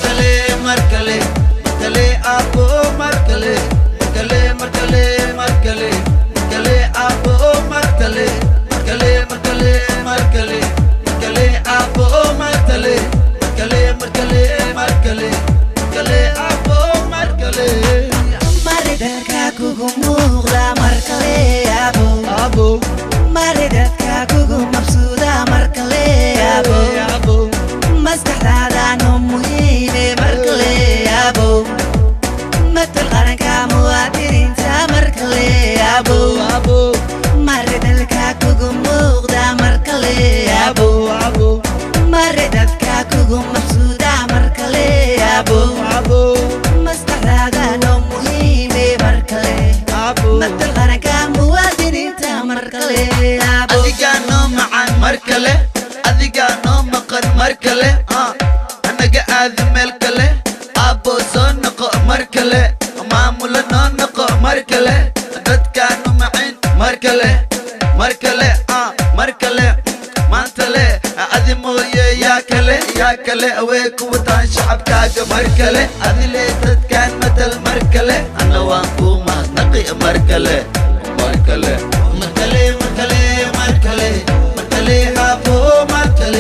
markale abo markale abo markale abo markale abo markale maridadka kugu muuqda markale abo maridadka kugu mabsuuda markale abo maskaxdaada noo muhiime markale abo matal qaranka muwaadiniinta markale abo maridadka kugu muuqda markale abo maridadka kugu mabsuuda markale abo maskaxdaada noo muhiime markale matal qaranka muwaadiniinta markale abo adiga noo macaan markale adiga noo maqan markale anaga aadi meel kale abo soo noqo markale maamula noo noqo markale dadkaanu macin markale maantale adi mooye yaa kale awee kuwataan shacabkaaga markale adile dadkaan matal markale ana waan kuu mahadnaqi markale abo markale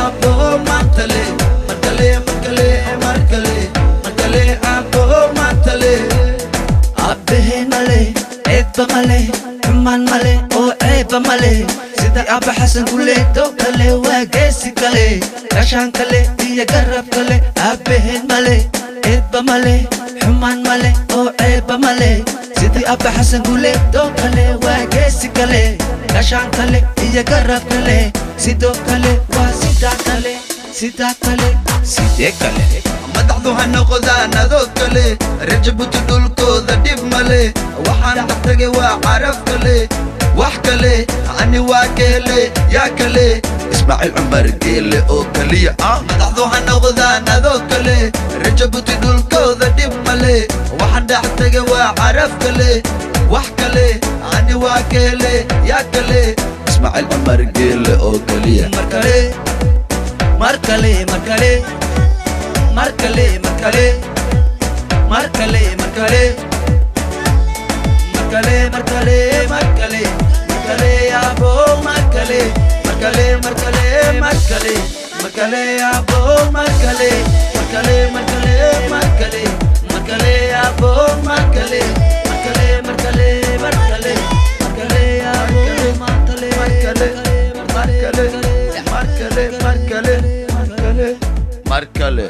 abo markale abo markale abbehen male eebba male xumaan male oo ceebba male sida abba xasan kuleeto kale waa geesi kale gashaan kale iyo garab kale abbehen male eebba male xumaan male oo ceebba male sidii abba xasan kuleeto kale waa geesi kale gashaan kale iyo garab kale sidoo kale waa sidee kale madaxdu ha noqdaan adoo kale rajabutu dhulkooda dhib male waxaan dhextagay waa caraf kale wax kale ani waa keele yaa kale ismaaciil cumar geele oo kaliya madaxdu ha noqdaan adoo kale rajabutu dhulkooda dhib male waxaan dhextagay waa caraf kale wax kale ani waa keele yaa kale ismaaciil cumar geele oo kaliya markale abo markale abo markale abo markale markale